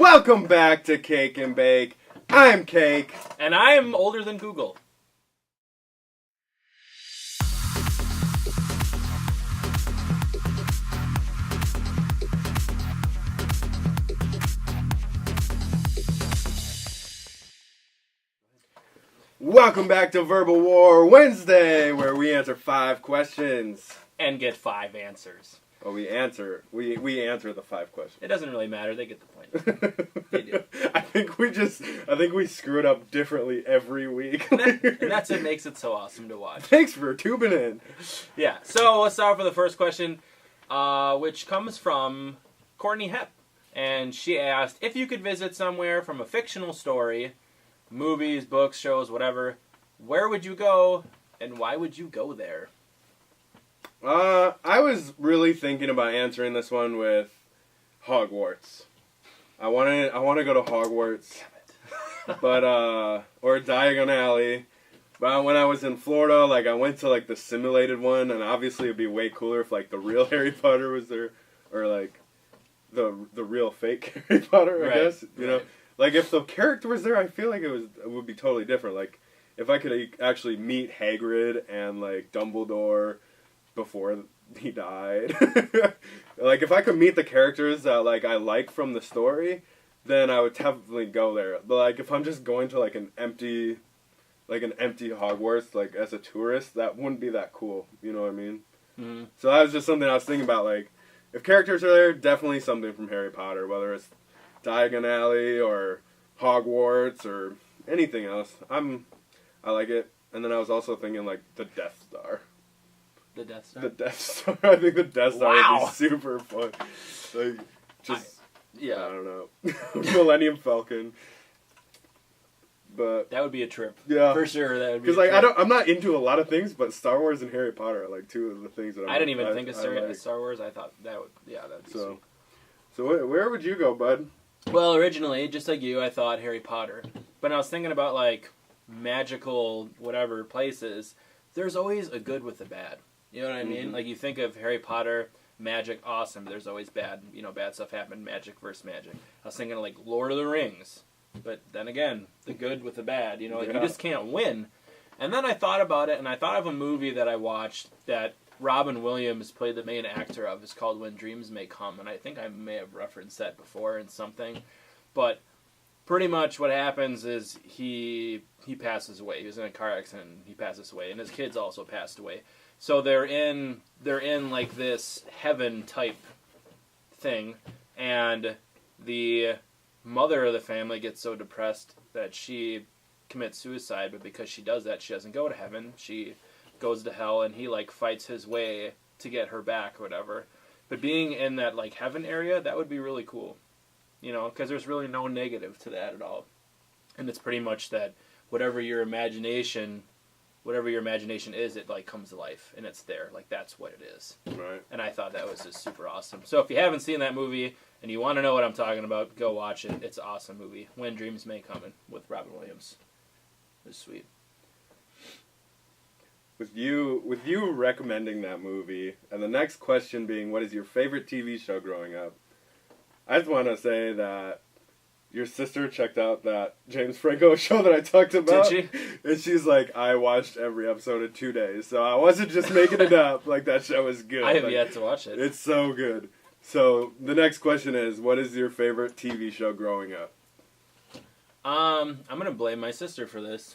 Welcome back to Cake and Bake. I'm Cake. And I am older than Google. Welcome back to Verbal War Wednesday, where we answer 5 questions. And get 5 answers. Well, we answer the 5 questions. It doesn't really matter. They get the point. They do. I think we screw it up differently every week. and that's what makes it so awesome to watch. Thanks for tubing in. Yeah. So let's start off with the first question, which comes from Courtney Hepp. And she asked, if you could visit somewhere from a fictional story, movies, books, shows, whatever, where would you go and why would you go there? I was really thinking about answering this one with Hogwarts. I want to go to Hogwarts. But or Diagon Alley. But when I was in Florida, I went to the simulated one, and obviously it'd be way cooler if the real Harry Potter was there, or the real fake Harry Potter, I guess. You know, if the character was there, I feel like it would be totally different. If I could actually meet Hagrid and Dumbledore before he died. If I could meet the characters that I like from the story, then I would definitely go there. But if I'm just going to an empty Hogwarts as a tourist, that wouldn't be that cool. You know what I mean? Mm-hmm. So that was just something I was thinking about. If characters are there, definitely something from Harry Potter, whether it's Diagon Alley or Hogwarts or anything else. I like it. And then I was also thinking the Death Star. The Death Star? The Death Star. I think the Death Star would be super fun. I don't know. Millennium Falcon. But that would be a trip. Yeah. For sure, that would be. Because I'm not into a lot of things, but Star Wars and Harry Potter are two of the things that I didn't even think of Star Wars. I thought that'd be sweet. So where would you go, bud? Well, originally, just like you, I thought Harry Potter. But I was thinking about magical whatever places. There's always a good with the bad. You know what I mean? Mm-hmm. You think of Harry Potter, magic, awesome. There's always bad stuff happen, magic versus magic. I was thinking Lord of the Rings. But then again, the good with the bad. You just can't win. And then I thought about it, and I thought of a movie that I watched that Robin Williams played the main actor of. It's called When Dreams May Come, and I think I may have referenced that before in something. But pretty much what happens is he passes away. He was in a car accident, and he passes away, and his kids also passed away. So they're in this heaven type thing, and the mother of the family gets so depressed that she commits suicide, but because she does that, she doesn't go to heaven. She goes to hell, and he fights his way to get her back or whatever. But being in that heaven area, that would be really cool. Because there's really no negative to that at all. And it's pretty much that whatever your imagination is, it comes to life, and it's there. That's what it is. Right. And I thought that was just super awesome. So if you haven't seen that movie and you want to know what I'm talking about, go watch it. It's an awesome movie. When Dreams May Come with Robin Williams. It was sweet. With you recommending that movie, and the next question being, what is your favorite TV show growing up? I just want to say that your sister checked out that James Franco show that I talked about. Did she? And she's like, I watched every episode in 2 days. So I wasn't just making it up. That show is good. I have yet to watch it. It's so good. So the next question is, what is your favorite TV show growing up? I'm going to blame my sister for this.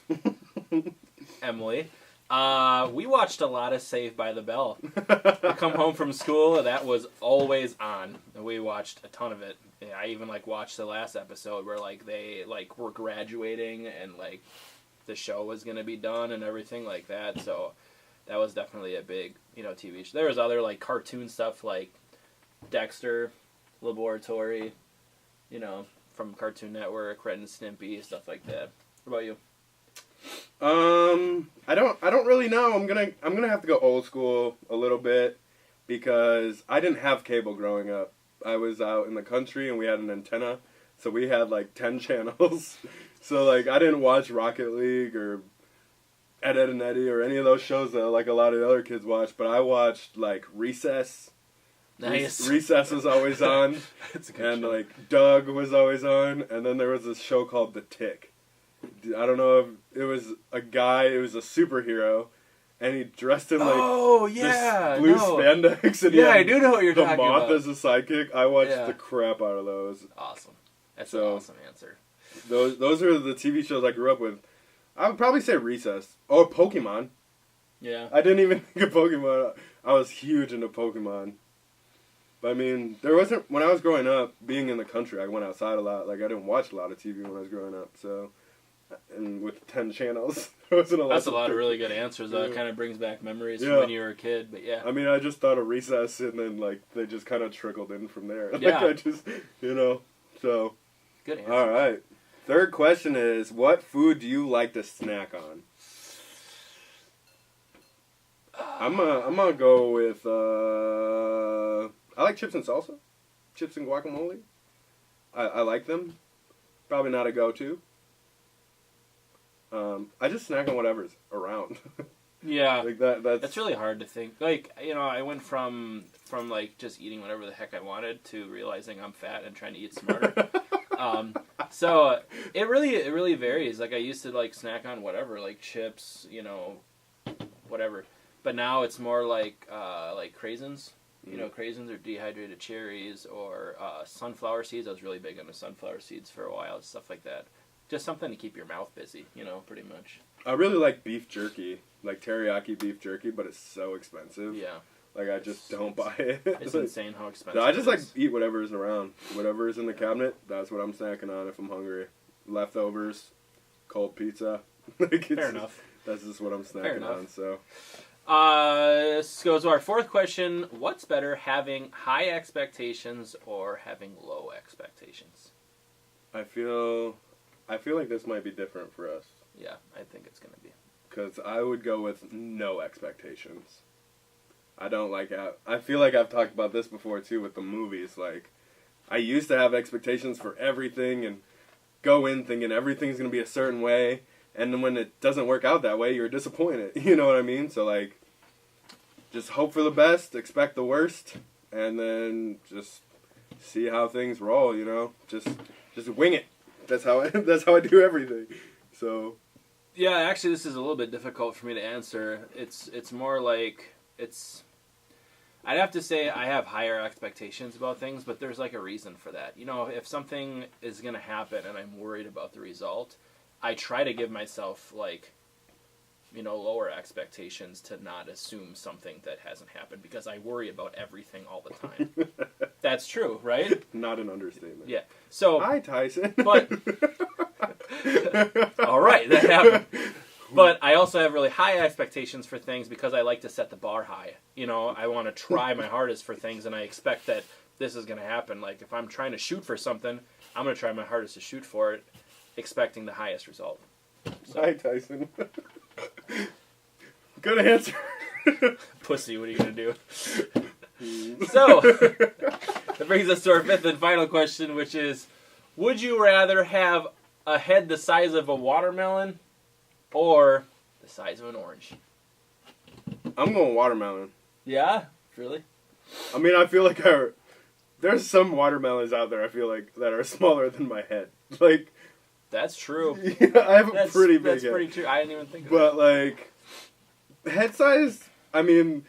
Emily. We watched a lot of Saved by the Bell. We come home from school, that was always on. And we watched a ton of it. I even watched the last episode where they were graduating and the show was gonna be done and everything like that. So that was definitely a big TV show. There was other cartoon stuff like Dexter, Laboratory, from Cartoon Network, Ren and Stimpy, stuff like that. What about you? I don't really know. I'm gonna have to go old school a little bit because I didn't have cable growing up. I was out in the country and we had an antenna, so we had 10 channels. So I didn't watch Rocket League or Ed, Edd and Eddy or any of those shows that a lot of the other kids watch. But I watched Recess, Nice. Recess was always on. That's a good And show. like Doug was always on, and then there was this show called The Tick. I don't know if it was a guy, it was a superhero, and he dressed in like oh yeah, this blue no. spandex, and he Yeah, had I do know what you're the talking moth about. as a sidekick. I watched Yeah. the crap out of those. Awesome. That's So- an awesome answer. Those are the TV shows I grew up with. I would probably say Recess or Pokemon. Yeah. I didn't even think of Pokemon. I was huge into Pokemon. But I mean, there wasn't, when I was growing up, being in the country, I went outside a lot. Like, I didn't watch a lot of TV when I was growing up, so. And with 10 channels, there wasn't a lot. That's a lot of really good answers. That Yeah. kind of brings back memories Yeah. from when you were a kid, but yeah. I mean, I just thought of Recess, and then, like, they just kind of trickled in from there. Like, Yeah. I just, so. Good answer. All right. Third question is, what food do you like to snack on? I'm gonna go with I like chips and salsa, chips and guacamole. I like them. Probably not a go-to. I just snack on whatever's around. Yeah. Like that's Really hard to think. Like, I went from like just eating whatever the heck I wanted to realizing I'm fat and trying to eat smarter. So it really varies. Like I used to like snack on whatever, like chips, whatever. But now it's more like craisins. Craisins or dehydrated cherries or sunflower seeds. I was really big into sunflower seeds for a while, stuff like that. Just something to keep your mouth busy, pretty much. I really like beef jerky, like teriyaki beef jerky, but it's so expensive. Yeah. Like I just don't buy it. It's Like, insane how expensive no, I just it like is. eat whatever is around. Whatever is in the cabinet, that's what I'm snacking on if I'm hungry. Leftovers, cold pizza. Like, it's Fair just- enough. That's just what I'm Fair snacking enough. on. So This goes to our fourth question. What's better, having high expectations or having low expectations? I feel like this might be different for us Yeah, I think it's going to be. because I would go with no expectations. I don't like. I feel like I've talked about this before too with the movies. Like I used to have expectations for everything and go in thinking everything's gonna be a certain way, and then when it doesn't work out that way, you're disappointed. You know what I mean? So like, just hope for the best, expect the worst, and then just see how things roll. Just wing it. That's how I do everything. So Yeah, actually, this is a little bit difficult for me to answer. It's more like I'd have to say I have higher expectations about things, but there's like a reason for that. If something is going to happen and I'm worried about the result, I try to give myself lower expectations to not assume something that hasn't happened because I worry about everything all the time. That's true, right? not an understatement. Yeah. So, Hi, Tyson. but all right, that happened. But I also have really high expectations for things because I like to set the bar high. I want to try my hardest for things, and I expect that this is going to happen. Like, if I'm trying to shoot for something, I'm going to try my hardest to shoot for it, expecting the highest result. So, Hi, Tyson. Good answer. pussy, what are you going to do? So, that brings us to our fifth and final question, which is, would you rather have a head the size of a watermelon or the size of an orange? I'm going watermelon. Yeah? Really? I mean, I feel like there's some watermelons out there I feel like that are smaller than my head. Like, That's true. I have a pretty big That's head. pretty true. I didn't even think of But, like, head size, I mean,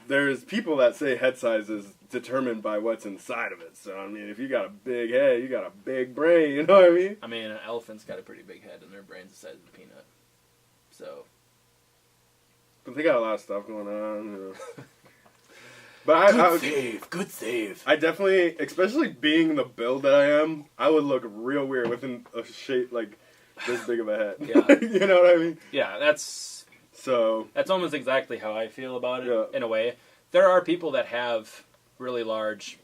there's people that say head size is determined by what's inside of it. So, I mean, if you got a big head, you got a big brain, you know what I mean? that. I mean, an elephant's got a pretty big head, and their brain's the size of a peanut. So, But they got a lot of stuff going on, But Good save. I definitely, especially being the build that I am, I would look real weird with a shape like this big of a head. Yeah. You know what I mean? Yeah, that's So, almost exactly how I feel about it, Yeah. in a way. There are people that have really large,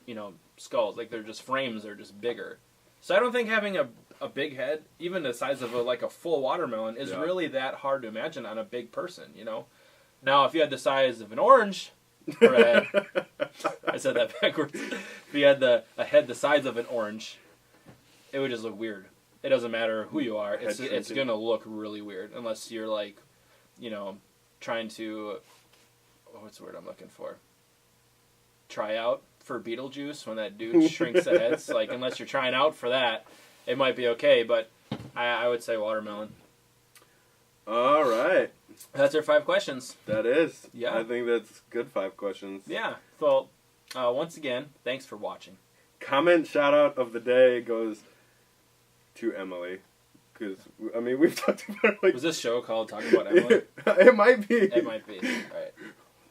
skulls. Like, they're just frames are just bigger. So I don't think having a big head, even the size of a full watermelon, is Yeah. really that hard to imagine on a big person, Now, if you had the size of an orange, for a head, I said that backwards. If you had a head the size of an orange, it would just look weird. It doesn't matter who you are. It's shrinking. going to look really weird unless you're trying to, what's the word I'm looking for? try out for Beetlejuice when that dude shrinks the heads. Like, unless you're trying out for that, it might be okay, but I would say watermelon. All right. That's our 5 questions. That is. Yeah. I think that's good 5 questions. Yeah. Well, once again, thanks for watching. Comment shout out of the day goes to Emily. Because, I mean, we've talked about it like... Was this show called Talk About Emily? It might be. It might be. All right.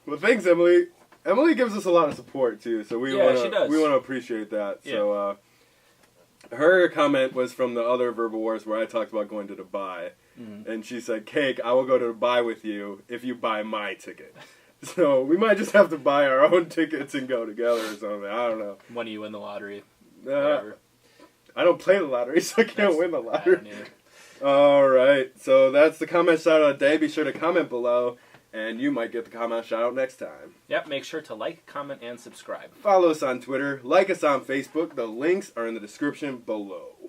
Well, thanks, Emily. Emily gives us a lot of support, too. So we want she does. to appreciate that. Yeah. So, her comment was from the other Verbal Wars where I talked about going to Dubai. Mm-hmm. And she said, Cake, I will go to Dubai with you if you buy my ticket. So we might just have to buy our own tickets and go together or something. I don't know. When you win the lottery. I don't play the lottery, so I can't win the I lottery. don't either. All right. So that's the comment shout out of the day. Be sure to comment below, and you might get the comment shout out next time. Yep, make sure to like, comment, and subscribe. Follow us on Twitter. Like us on Facebook. The links are in the description below.